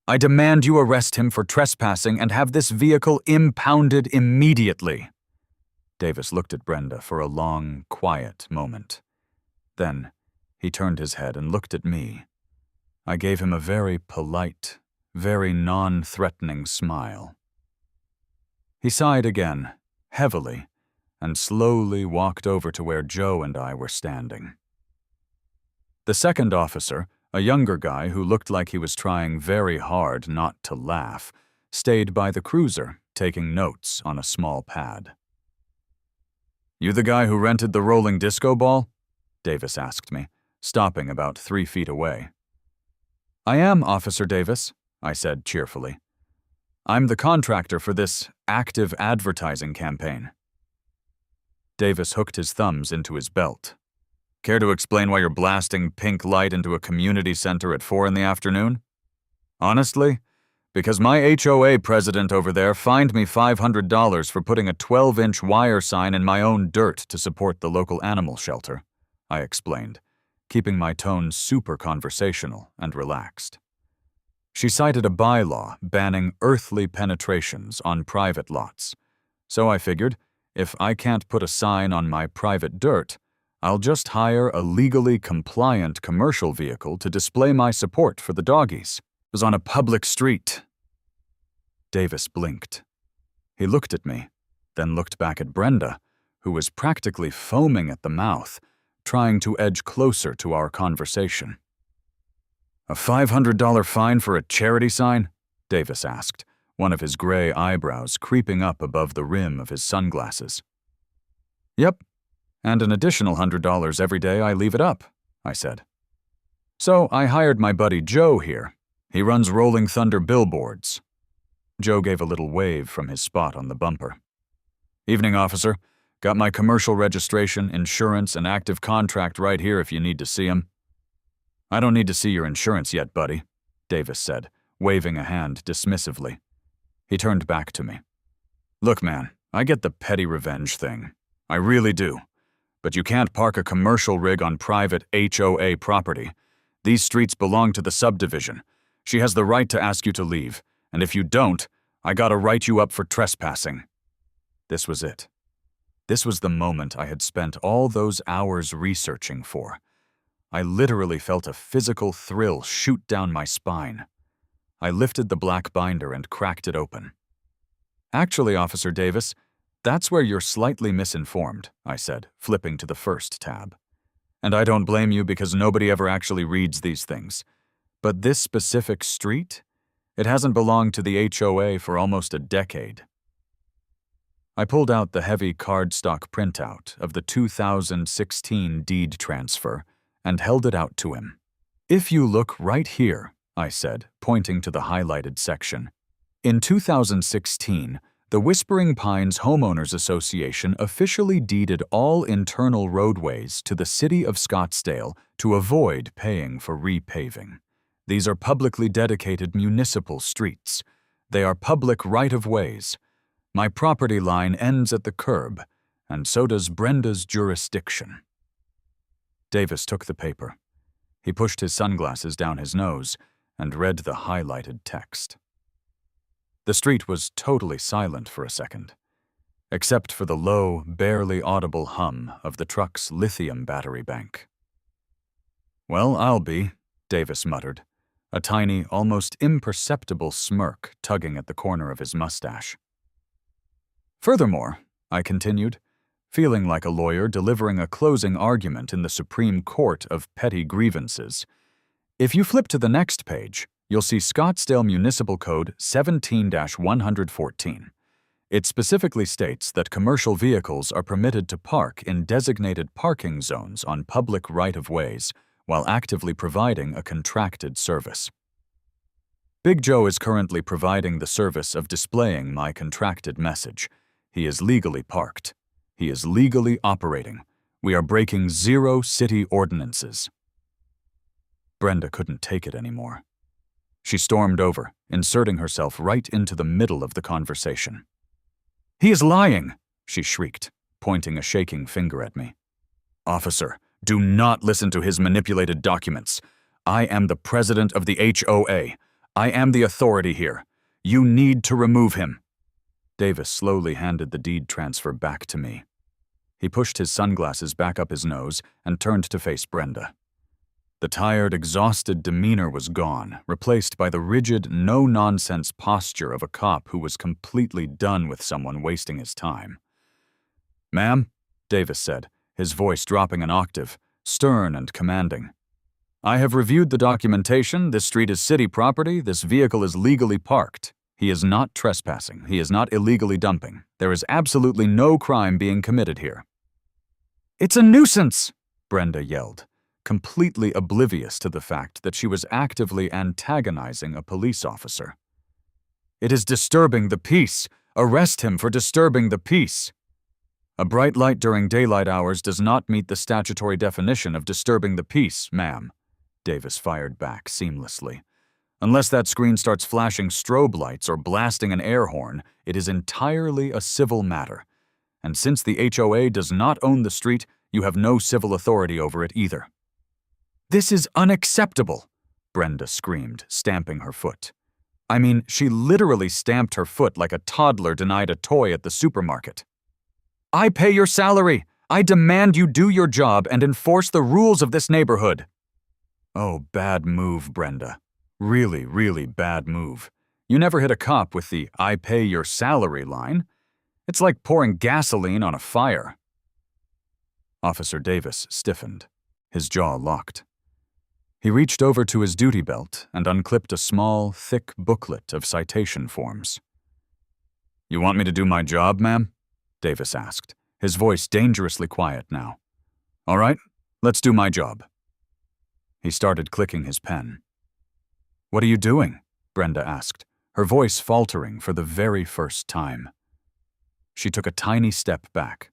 Speaker 1: "I demand you arrest him for trespassing and have this vehicle impounded immediately." Davis looked at Brenda for a long, quiet moment. Then he turned his head and looked at me. I gave him a very polite, very non-threatening smile. He sighed again, heavily, and slowly walked over to where Joe and I were standing. The second officer, a younger guy who looked like he was trying very hard not to laugh, stayed by the cruiser, taking notes on a small pad. "You the guy who rented the rolling disco ball?" Davis asked me, stopping about 3 feet away. "I am, Officer Davis," I said cheerfully. "I'm the contractor for this active advertising campaign." Davis hooked his thumbs into his belt. "Care to explain why you're blasting pink light into a community center at 4 in the afternoon? Honestly, because my HOA president over there fined me $500 for putting a 12-inch wire sign in my own dirt to support the local animal shelter," I explained, keeping my tone super conversational and relaxed. She cited a bylaw banning earthly penetrations on private lots, so I figured, if I can't put a sign on my private dirt, I'll just hire a legally compliant commercial vehicle to display my support for the doggies. It was on a public street. Davis blinked. He looked at me, then looked back at Brenda, who was practically foaming at the mouth, trying to edge closer to our conversation. "A $500 fine for a charity sign?" Davis asked, one of his gray eyebrows creeping up above the rim of his sunglasses. "Yep, and an additional $100 every day I leave it up," I said. "So I hired my buddy Joe here. He runs Rolling Thunder billboards." Joe gave a little wave from his spot on the bumper. "Evening, officer. Got my commercial registration, insurance, and active contract right here if you need to see 'em." "I don't need to see your insurance yet, buddy," Davis said, waving a hand dismissively. He turned back to me. "Look, man, I get the petty revenge thing. I really do. But you can't park a commercial rig on private HOA property. These streets belong to the subdivision. She has the right to ask you to leave, and if you don't, I gotta write you up for trespassing." This was it. This was the moment I had spent all those hours researching for. I literally felt a physical thrill shoot down my spine. I lifted the black binder and cracked it open. "Actually, Officer Davis, that's where you're slightly misinformed," I said, flipping to the first tab. "And I don't blame you because nobody ever actually reads these things. But this specific street? It hasn't belonged to the HOA for almost a decade." I pulled out the heavy cardstock printout of the 2016 deed transfer and held it out to him. "If you look right here," I said, pointing to the highlighted section. "In 2016, the Whispering Pines Homeowners Association officially deeded all internal roadways to the city of Scottsdale to avoid paying for repaving. These are publicly dedicated municipal streets. They are public right-of-ways. My property line ends at the curb, and so does Brenda's jurisdiction." Davis took the paper. He pushed his sunglasses down his nose and read the highlighted text. The street was totally silent for a second, except for the low, barely audible hum of the truck's lithium battery bank. "Well, I'll be," Davis muttered, a tiny, almost imperceptible smirk tugging at the corner of his mustache. "Furthermore," I continued, feeling like a lawyer delivering a closing argument in the Supreme Court of petty grievances, "if you flip to the next page, you'll see Scottsdale Municipal Code 17-114. It specifically states that commercial vehicles are permitted to park in designated parking zones on public right-of-ways while actively providing a contracted service. Big Joe is currently providing the service of displaying my contracted message. He is legally parked. He is legally operating. We are breaking 0 city ordinances." Brenda couldn't take it anymore. She stormed over, inserting herself right into the middle of the conversation. "He is lying!" she shrieked, pointing a shaking finger at me. "Officer, do not listen to his manipulated documents. I am the president of the HOA. I am the authority here. You need to remove him." Davis slowly handed the deed transfer back to me. He pushed his sunglasses back up his nose and turned to face Brenda. The tired, exhausted demeanor was gone, replaced by the rigid, no-nonsense posture of a cop who was completely done with someone wasting his time. "Ma'am," Davis said, his voice dropping an octave, stern and commanding. "I have reviewed the documentation. This street is city property. This vehicle is legally parked. He is not trespassing. He is not illegally dumping. There is absolutely no crime being committed here." "It's a nuisance!" Brenda yelled, completely oblivious to the fact that she was actively antagonizing a police officer. "It is disturbing the peace. Arrest him for disturbing the peace." "A bright light during daylight hours does not meet the statutory definition of disturbing the peace, ma'am," Davis fired back seamlessly. "Unless that screen starts flashing strobe lights or blasting an air horn, it is entirely a civil matter. And since the HOA does not own the street, you have no civil authority over it either." "This is unacceptable," Brenda screamed, stamping her foot. I mean, she literally stamped her foot like a toddler denied a toy at the supermarket. "I pay your salary. I demand you do your job and enforce the rules of this neighborhood." Oh, bad move, Brenda. Really, really bad move. You never hit a cop with the "I pay your salary" line. It's like pouring gasoline on a fire. Officer Davis stiffened, his jaw locked. He reached over to his duty belt and unclipped a small, thick booklet of citation forms. "You want me to do my job, ma'am?" Davis asked, his voice dangerously quiet now. "All right, let's do my job." He started clicking his pen. "What are you doing?" Brenda asked, her voice faltering for the very first time. She took a tiny step back.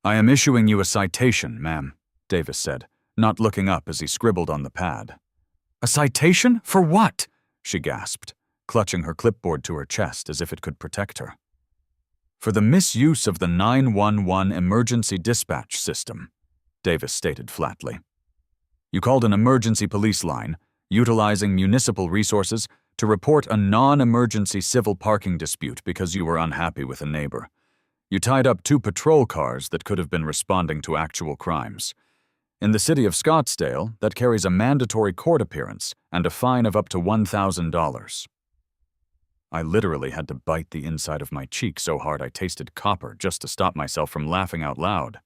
Speaker 1: I am issuing you a citation, ma'am, Davis said, not looking up as he scribbled on the pad. A citation? For what? She gasped, clutching her clipboard to her chest as if it could protect her. For the misuse of the 911 emergency dispatch system, Davis stated flatly. You called an emergency police line, utilizing municipal resources, to report a non-emergency civil parking dispute because you were unhappy with a neighbor. You tied up 2 patrol cars that could have been responding to actual crimes. In the city of Scottsdale, that carries a mandatory court appearance and a fine of up to $1,000. I literally had to bite the inside of my cheek so hard I tasted copper just to stop myself from laughing out loud.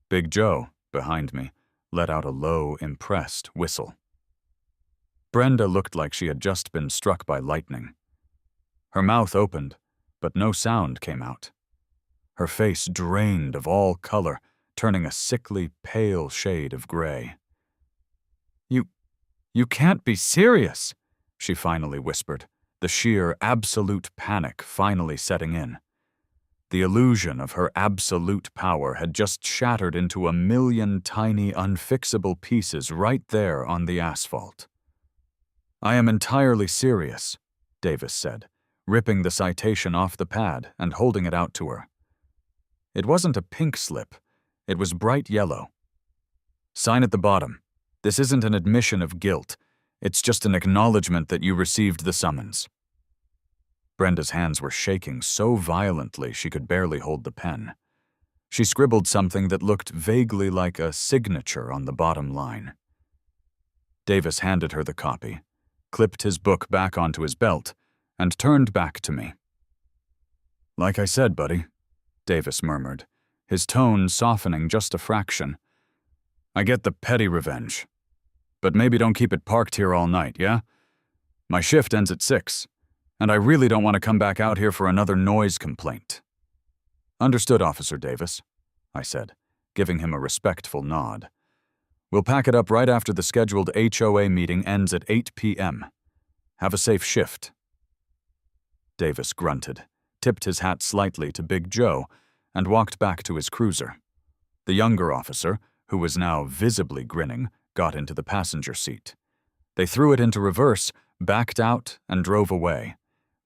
Speaker 1: Big Joe, behind me, let out a low, impressed whistle. Brenda looked like she had just been struck by lightning. Her mouth opened, but no sound came out. Her face drained of all color, turning a sickly, pale shade of gray. You can't be serious, she finally whispered, the sheer, absolute panic finally setting in. The illusion of her absolute power had just shattered into a million tiny, unfixable pieces right there on the asphalt. I am entirely serious, Davis said, ripping the citation off the pad and holding it out to her. It wasn't a pink slip. It was bright yellow. Sign at the bottom. This isn't an admission of guilt. It's just an acknowledgement that you received the summons. Brenda's hands were shaking so violently she could barely hold the pen. She scribbled something that looked vaguely like a signature on the bottom line. Davis handed her the copy, clipped his book back onto his belt, and turned back to me. Like I said, buddy, Davis murmured, his tone softening just a fraction. I get the petty revenge. But maybe don't keep it parked here all night, yeah? My shift ends at 6, and I really don't want to come back out here for another noise complaint. Understood, Officer Davis, I said, giving him a respectful nod. We'll pack it up right after the scheduled HOA meeting ends at 8 p.m. Have a safe shift. Davis grunted, tipped his hat slightly to Big Joe, and walked back to his cruiser. The younger officer, who was now visibly grinning, got into the passenger seat. They threw it into reverse, backed out, and drove away,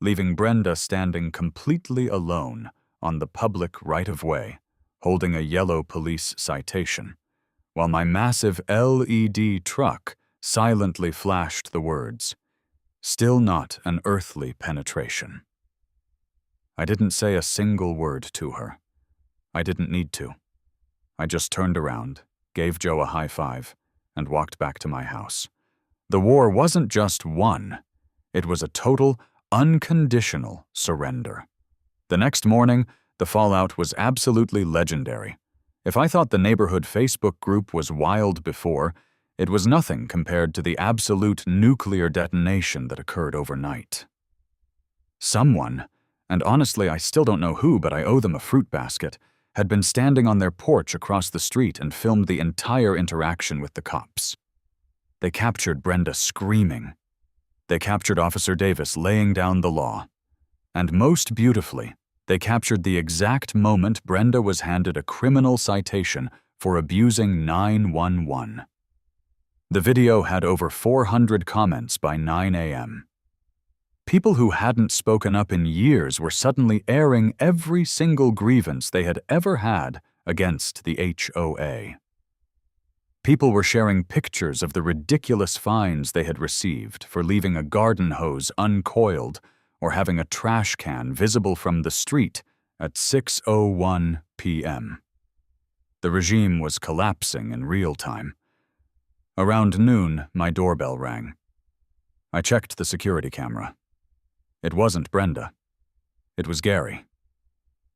Speaker 1: leaving Brenda standing completely alone on the public right-of-way, holding a yellow police citation, while my massive LED truck silently flashed the words, "Still not an earthly penetration." I didn't say a single word to her. I didn't need to. I just turned around, gave Joe a high five, and walked back to my house. The war wasn't just won. It was a total, unconditional surrender. The next morning, the fallout was absolutely legendary. If I thought the neighborhood Facebook group was wild before, it was nothing compared to the absolute nuclear detonation that occurred overnight. Someone, and honestly I still don't know who, but I owe them a fruit basket, had been standing on their porch across the street and filmed the entire interaction with the cops. They captured Brenda screaming. They captured Officer Davis laying down the law. And most beautifully, they captured the exact moment Brenda was handed a criminal citation for abusing 911. The video had over 400 comments by 9 a.m. People who hadn't spoken up in years were suddenly airing every single grievance they had ever had against the HOA. People were sharing pictures of the ridiculous fines they had received for leaving a garden hose uncoiled or having a trash can visible from the street at 6:01 p.m. The regime was collapsing in real time. Around noon, my doorbell rang. I checked the security camera. It wasn't Brenda. It was Gary.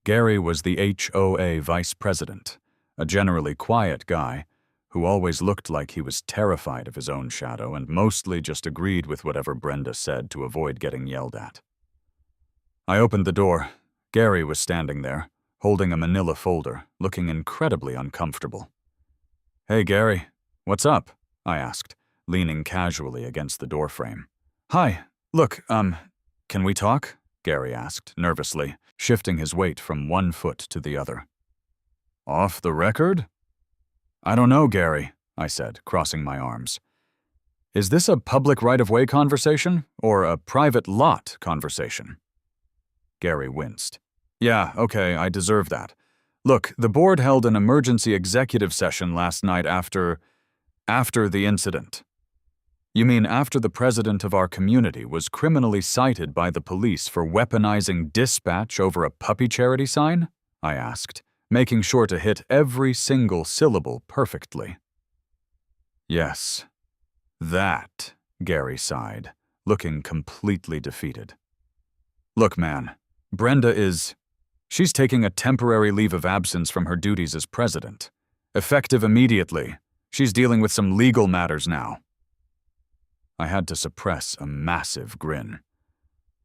Speaker 1: Gary was the HOA Vice President, a generally quiet guy who always looked like he was terrified of his own shadow and mostly just agreed with whatever Brenda said to avoid getting yelled at. I opened the door. Gary was standing there, holding a manila folder, looking incredibly uncomfortable. "Hey, Gary, what's up?" I asked, leaning casually against the doorframe. "Hi, look, can we talk?" Gary asked, nervously, shifting his weight from one foot to the other. Off the record? I don't know, Gary, I said, crossing my arms. Is this a public right-of-way conversation or a private lot conversation? Gary winced. Yeah, okay, I deserve that. Look, the board held an emergency executive session last night after the incident. You mean after the president of our community was criminally cited by the police for weaponizing dispatch over a puppy charity sign? I asked, making sure to hit every single syllable perfectly. Yes. That, Gary sighed, looking completely defeated. Look, man, she's taking a temporary leave of absence from her duties as president. Effective immediately. She's dealing with some legal matters now. I had to suppress a massive grin.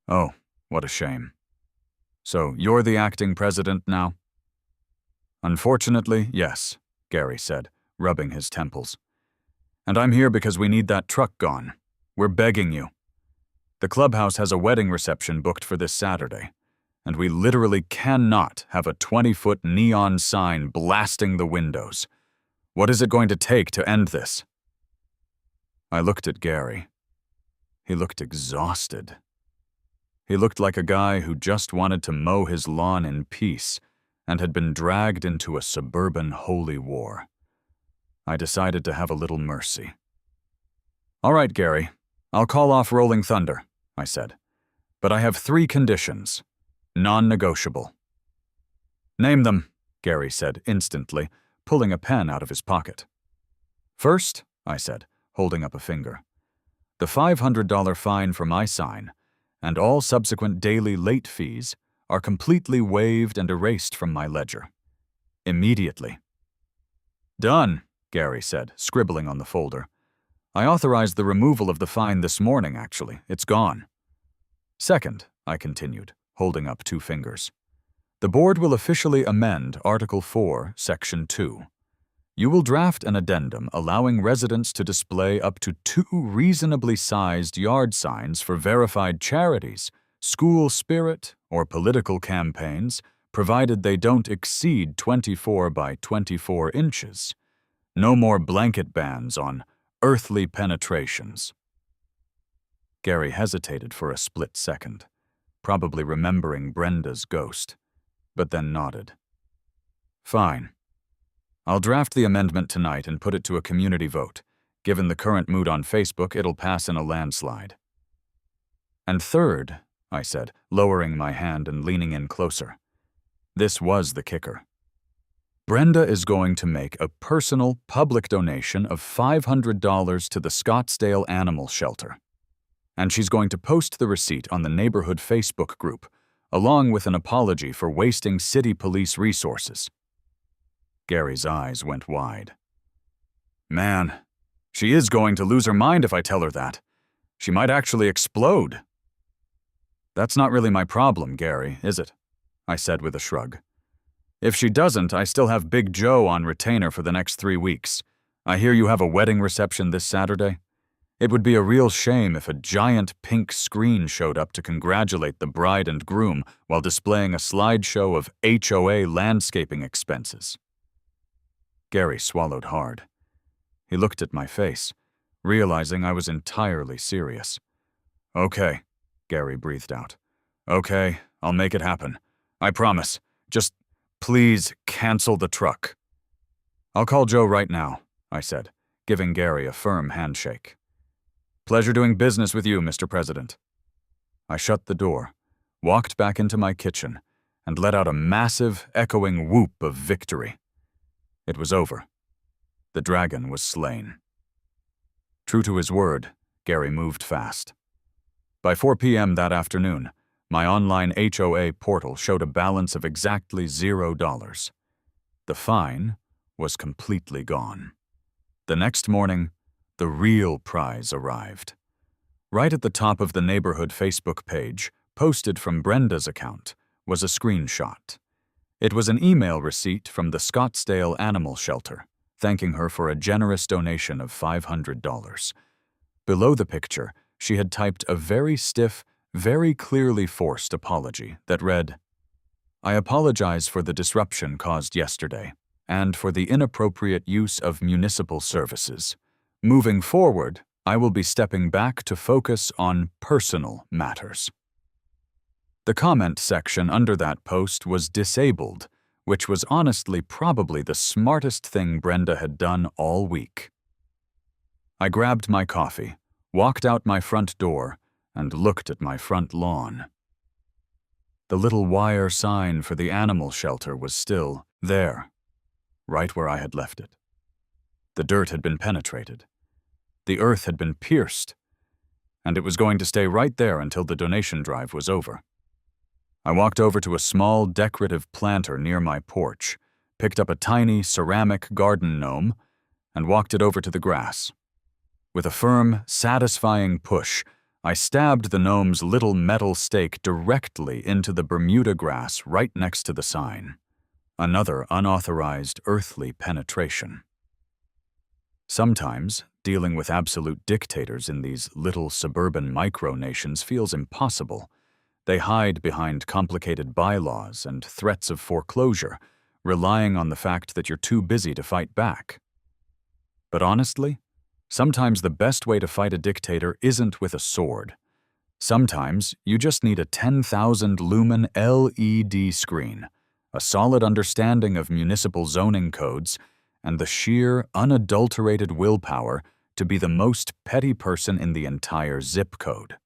Speaker 1: Oh, what a shame. So you're the acting president now? Unfortunately, yes, Gary said, rubbing his temples. And I'm here because we need that truck gone. We're begging you. The clubhouse has a wedding reception booked for this Saturday, and we literally cannot have a 20-foot neon sign blasting the windows. What is it going to take to end this? I looked at Gary. He looked exhausted. He looked like a guy who just wanted to mow his lawn in peace and had been dragged into a suburban holy war. I decided to have a little mercy. All right, Gary, I'll call off Rolling Thunder, I said. But I have 3 conditions. Non-negotiable. Name them, Gary said instantly, pulling a pen out of his pocket. First, I said, holding up a finger, the $500 fine for my sign and all subsequent daily late fees are completely waived and erased from my ledger. Immediately. Done, Gary said, scribbling on the folder. I authorized the removal of the fine this morning, actually. It's gone. Second, I continued, holding up 2 fingers. The board will officially amend Article 4, Section 2. You will draft an addendum allowing residents to display up to 2 reasonably sized yard signs for verified charities, school spirit, or political campaigns, provided they don't exceed 24 by 24 inches. No more blanket bans on earthly penetrations. Gary hesitated for a split second, probably remembering Brenda's ghost, but then nodded. Fine. I'll draft the amendment tonight and put it to a community vote. Given the current mood on Facebook, it'll pass in a landslide. And third, I said, lowering my hand and leaning in closer. This was the kicker. Brenda is going to make a personal public donation of $500 to the Scottsdale Animal Shelter. And she's going to post the receipt on the neighborhood Facebook group, along with an apology for wasting city police resources. Gary's eyes went wide. Man, she is going to lose her mind if I tell her that. She might actually explode. That's not really my problem, Gary, is it? I said with a shrug. If she doesn't, I still have Big Joe on retainer for the next 3 weeks. I hear you have a wedding reception this Saturday. It would be a real shame if a giant pink screen showed up to congratulate the bride and groom while displaying a slideshow of HOA landscaping expenses. Gary swallowed hard. He looked at my face, realizing I was entirely serious. Okay, Gary breathed out. Okay, I'll make it happen. I promise. Just please cancel the truck. I'll call Joe right now, I said, giving Gary a firm handshake. Pleasure doing business with you, Mr. President. I shut the door, walked back into my kitchen, and let out a massive, echoing whoop of victory. It was over. The dragon was slain. True to his word, Gary moved fast. By 4 p.m. that afternoon, my online HOA portal showed a balance of exactly $0. The fine was completely gone. The next morning, the real prize arrived. Right at the top of the neighborhood Facebook page, posted from Brenda's account, was a screenshot. It was an email receipt from the Scottsdale Animal Shelter, thanking her for a generous donation of $500. Below the picture, she had typed a very stiff, very clearly forced apology that read, I apologize for the disruption caused yesterday. and for the inappropriate use of municipal services. Moving forward, I will be stepping back to focus on personal matters. The comment section under that post was disabled, which was honestly probably the smartest thing Brenda had done all week. I grabbed my coffee, walked out my front door, and looked at my front lawn. The little wire sign for the animal shelter was still there, right where I had left it. The dirt had been penetrated. The earth had been pierced, and it was going to stay right there until the donation drive was over. I walked over to a small decorative planter near my porch, picked up a tiny ceramic garden gnome, and walked it over to the grass. With a firm, satisfying push, I stabbed the gnome's little metal stake directly into the Bermuda grass right next to the sign. Another unauthorized earthly penetration. Sometimes, dealing with absolute dictators in these little suburban micronations feels impossible. They hide behind complicated bylaws and threats of foreclosure, relying on the fact that you're too busy to fight back. But honestly, sometimes the best way to fight a dictator isn't with a sword. Sometimes you just need a 10,000 lumen LED screen, a solid understanding of municipal zoning codes, and the sheer, unadulterated willpower to be the most petty person in the entire zip code.